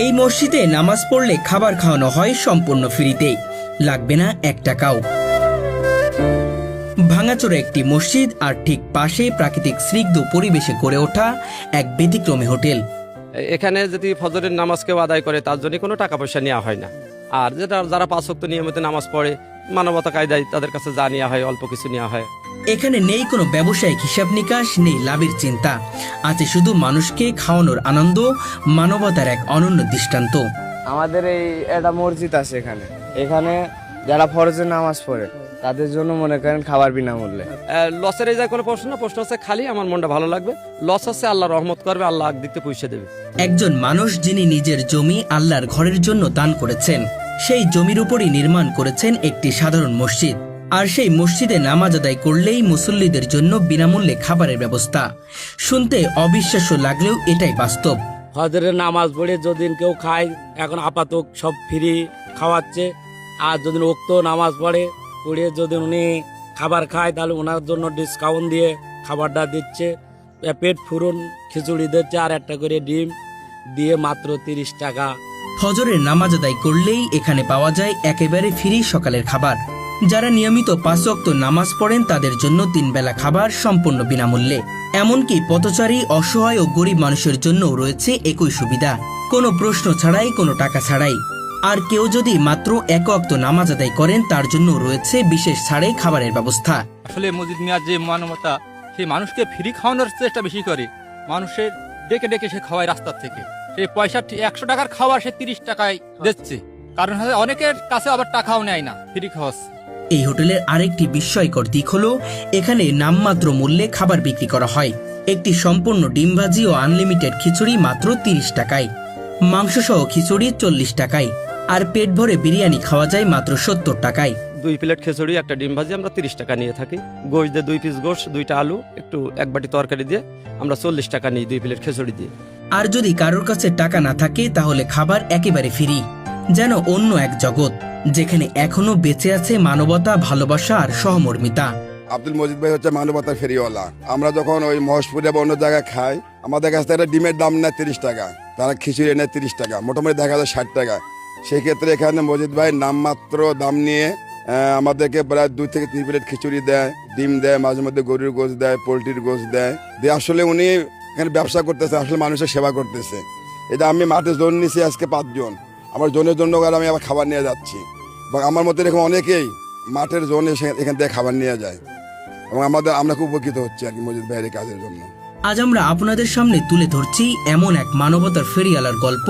এই মসজিদে নামাজ পড়লে খাবার খাওয়ানো হয় সম্পূর্ণ ফ্রিতে, লাগবে না 1 টাকাও। ভাঙাচোরা একটি মসজিদ আর ঠিক পাশে প্রাকৃতিক স্নিগ্ধ পরিবেশে গড়ে ওঠা এক ব্যতিক্রমী হোটেল। এখানে যদি ফজরের নামাজ কেউ আদায় করে তার জন্য কোনো টাকা পয়সা নেওয়া হয় না। আর যারা 5 ওয়াক্ত নিয়মিত নামাজ পড়ে মানবতা কায়দায় তাদের কাছে যা নেওয়া হয় অল্প কিছু নেওয়া হয়। এখানে নেই কোনো ব্যবসায়িক হিসাব নিকাশ, নেই লাভের চিন্তা, আছে শুধু মানুষকে খাওয়ানোর আনন্দ, মানবতার এক অনন্য দৃষ্টান্ত। আমাদের একটা মসজিদ আছে এখানে যারা ফরজের নামাজ পড়ে তাদের জন্য মনে করেন খাবার বিনামূল্যে। লসের এই যায় কোনো প্রশ্ন হচ্ছে খালি আমার মনটা ভালো লাগবে, লস হচ্ছে আল্লাহ রহমত করবে, আল্লাহ দিতে পয়সা দেবে। একজন মানুষ যিনি নিজের জমি আল্লাহর ঘরের জন্য দান করেছেন, সেই জমির উপরই নির্মাণ করেছেন একটি সাধারণ মসজিদ। আর সেই মসজিদে নামাজ আদায় করলেই মুসল্লিদের জন্য বিনামূল্যে খাবারের ব্যবস্থা। শুনতে অবিশ্বাস্য লাগলেও এটাই বাস্তব। ফজরের নামাজ পড়ে যদি কেউ খায়, এখন আপাতত সব ফ্রি খাওয়াচ্ছে। আর যদি উক্ত নামাজ পড়ে যদি উনি খাবার খায় তাহলে ওনার জন্য ডিসকাউন্ট দিয়ে খাবারটা দিচ্ছে। পেট ফুরন খিচুড়ি দিচ্ছে আর একটা করে ডিম দিয়ে মাত্র 30 টাকা। ফজরের নামাজ আদায় করলেই এখানে পাওয়া যায় একেবারে ফ্রি সকালের খাবার। যারা নিয়মিত 5 ওয়াক্ত নামাজ পড়েন তাদের জন্য 3 বেলা খাবার সম্পূর্ণ বিনামূল্যে। এমনকি পথচারী, অসহায় ও গরিব মানুষের জন্য রয়েছে একই সুবিধা, কোনো প্রশ্ন ছাড়াই, কোনো টাকা ছাড়াই। আর কেউ যদি মাত্র 1 ওয়াক্ত নামাজ আদায় করেন তার জন্য রয়েছে বিশেষ ছাড়ে খাবারের ব্যবস্থা। আসলে মসজিদ মিয়ার যে মানবতা, সেই মানুষকে ফ্রি খাওয়ানোর চেষ্টা বেশি করে। মানুষের ডেকে ডেকে সে খাওয়ায় রাস্তার থেকে, সেই পয়সা 100 টাকার খাবার সে 30 টাকায় দিচ্ছে। কারণ অনেকের কাছে আবার টাকাও নেয় না, ফ্রি খাওয়াচ্ছে। এই হোটেলের আরেকটি বিস্ময়কর দিক হলো এখানে নামমাত্র মূল্যে খাবার বিক্রি করা হয়। একটি সম্পূর্ণ ডিম ভাজি ও আনলিমিটেড খিচুড়ি মাত্র 30 টাকায়, মাংস সহ খিচুড়ি 40 টাকায়, আর পেট ভরে বিরিয়ানি খাওয়া যায় মাত্র 70 টাকায়। 2 প্লেট খিচুড়ি, একটা ডিম ভাজি আমরা 30 টাকা নিয়ে থাকি। গোশ দিয়ে 2 পিস গোশ, 2টা আলু, একটু 1 বাটি তরকারি দিয়ে আমরা 40 টাকা নিই 2 প্লেট খিচুড়ি দিয়ে। আর যদি কারোর কাছে টাকা না থাকে তাহলে খাবার একেবারে ফ্রি। যেন অন্য এক জগৎ, যেখানে এখনো বেঁচে আছে মানবতা, ভালোবাসা আর সহমর্মিতা। আব্দুল মজিদ ভাই হচ্ছে মানবতার ফেরিওয়ালা। আমরা যখন ওই মহেশপুরে বা অন্য জায়গায় খাই, আমাদের কাছ থেকে ডিমের দাম নেয় 30 টাকা, তারা খিচুড়ি নেয় 30 টাকা, মোটামুটি দেখা যায় 60 টাকা। সেই ক্ষেত্রে এখানে মজিদ ভাই নামমাত্র দাম নিয়ে আমাদেরকে প্রায় 2 থেকে 3 প্লেট খিচুড়ি দেয়, ডিম দেয়, মাঝে মধ্যে গরুর গোশ দেয়, পোলট্রির গোশ দেয়। আসলে উনি এখানে ব্যবসা করতেছে, আসলে মানুষের সেবা করতেছে। এটা আমি মাঠে জোন নিছি আজকে 5 জন, আমার জোনের জন্য আমি আবার খাবার নিয়ে যাচ্ছি। এবং আমার মতো এরকম অনেকেই মাঠের জোন এখান থেকে খাবার নিয়ে যায়, এবং আমরা খুব উপকৃত হচ্ছি আর কি মজিদ ভাইয়ের কাজের জন্য। আজ আমরা আপনাদের সামনে তুলে ধরছি এমন এক মানবতার ফেরিওয়ালার গল্প,